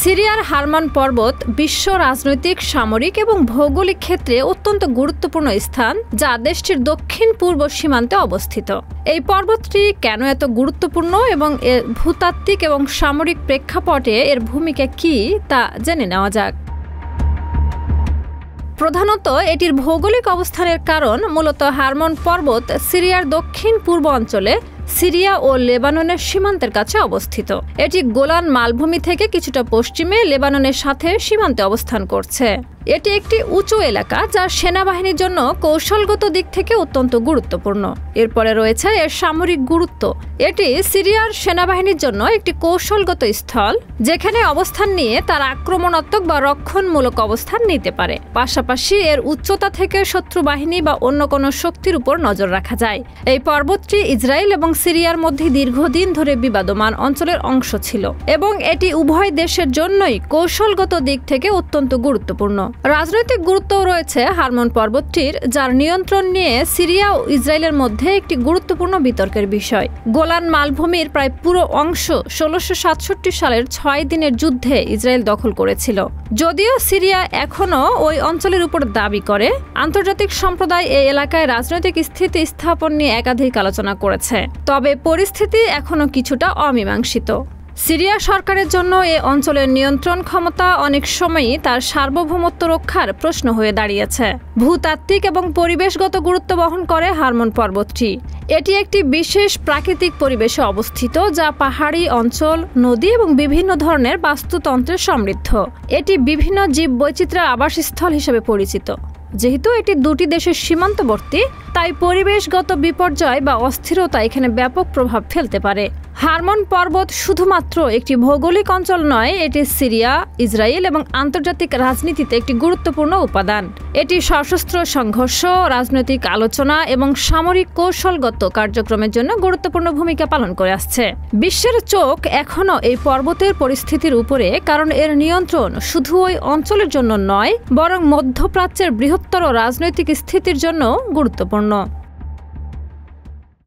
সিরিয়ার হারমান পর্বত বিশ্ব রাজনৈতিক, সামরিক এবং ভৌগোলিক ক্ষেত্রে অত্যন্ত গুরুত্বপূর্ণ স্থান, যা দেশটির দক্ষিণ পূর্ব সীমান্তে অবস্থিত। এই পর্বতটি কেন এত গুরুত্বপূর্ণ এবং এর ভূতাত্ত্বিক এবং সামরিক প্রেক্ষাপটে এর ভূমিকা কী তা জেনে নেওয়া যাক। প্রধানত এটির ভৌগোলিক অবস্থানের কারণ মূলত হারমন পর্বত সিরিয়ার দক্ষিণ পূর্ব অঞ্চলে সিরিয়া ও লেবাননের সীমান্তের কাছে অবস্থিত। এটি গোলান মালভূমি থেকে কিছুটা পশ্চিমে লেবাননের সাথে সীমান্তে অবস্থান করছে। এটি একটি উঁচু এলাকা যা সেনাবাহিনীর জন্য কৌশলগত দিক থেকে অত্যন্ত গুরুত্বপূর্ণ। এরপরে রয়েছে এর সামরিক গুরুত্ব। এটি সিরিয়ার সেনাবাহিনীর জন্য একটি কৌশলগত স্থল, যেখানে অবস্থান নিয়ে তার আক্রমণাত্মক বা রক্ষণমূলক অবস্থান নিতে পারে। পাশাপাশি এর উচ্চতা থেকে শত্রু বাহিনী বা অন্য কোনো শক্তির উপর নজর রাখা যায়। এই পর্বতটি ইসরায়েল এবং সিরিয়ার মধ্যে দীর্ঘদিন ধরে বিবাদমান অঞ্চলের অংশ ছিল এবং এটি উভয় দেশের জন্যই কৌশলগত দিক থেকে অত্যন্ত গুরুত্বপূর্ণ। রাজনৈতিক গুরুত্বও রয়েছে হারমন পর্বতটির, যার নিয়ন্ত্রণ নিয়ে সিরিয়া ও ইসরায়েলের মধ্যে একটি গুরুত্বপূর্ণ বিতর্কের বিষয়। গোলান মালভূমির প্রায় পুরো অংশ ১৬৬৭ সালের ৬ দিনের যুদ্ধে ইসরায়েল দখল করেছিল। যদিও সিরিয়া এখনও ওই অঞ্চলের উপর দাবি করে, আন্তর্জাতিক সম্প্রদায় এই এলাকায় রাজনৈতিক স্থিতি স্থাপন নিয়ে একাধিক আলোচনা করেছে। তবে পরিস্থিতি এখনও কিছুটা অমীমাংসিত। সিরিয়া সরকারের জন্য এ অঞ্চলের নিয়ন্ত্রণ ক্ষমতা অনেক সময়ই তার সার্বভৌমত্ব রক্ষার প্রশ্ন হয়ে দাঁড়িয়েছে। ভূতাত্ত্বিক এবং পরিবেশগত গুরুত্ব বহন করে হারমন পর্বতটি। এটি একটি বিশেষ প্রাকৃতিক পরিবেশে অবস্থিত, যা পাহাড়ি অঞ্চল, নদী এবং বিভিন্ন ধরনের বাস্তুতন্ত্রে সমৃদ্ধ। এটি বিভিন্ন জীববৈচিত্র্যের আবাসস্থল হিসেবে পরিচিত। যেহেতু এটি দুটি দেশের সীমান্তবর্তী, তাই পরিবেশগত বিপর্যয় বা অস্থিরতা এখানে ব্যাপক প্রভাব ফেলতে পারে। হারমন পর্বত শুধুমাত্র একটি ভৌগোলিক অঞ্চল নয়, এটি সিরিয়া, ইসরায়েল এবং আন্তর্জাতিক রাজনীতিতে একটি গুরুত্বপূর্ণ উপাদান। এটি সশস্ত্র সংঘর্ষ, রাজনৈতিক আলোচনা এবং সামরিক কৌশলগত কার্যক্রমের জন্য গুরুত্বপূর্ণ ভূমিকা পালন করে আসছে। বিশ্বের চোখ এখনও এই পর্বতের পরিস্থিতির উপরে, কারণ এর নিয়ন্ত্রণ শুধু ওই অঞ্চলের জন্য নয়, বরং মধ্যপ্রাচ্যের বৃহত্তর রাজনৈতিক স্থিতির জন্য গুরুত্বপূর্ণ।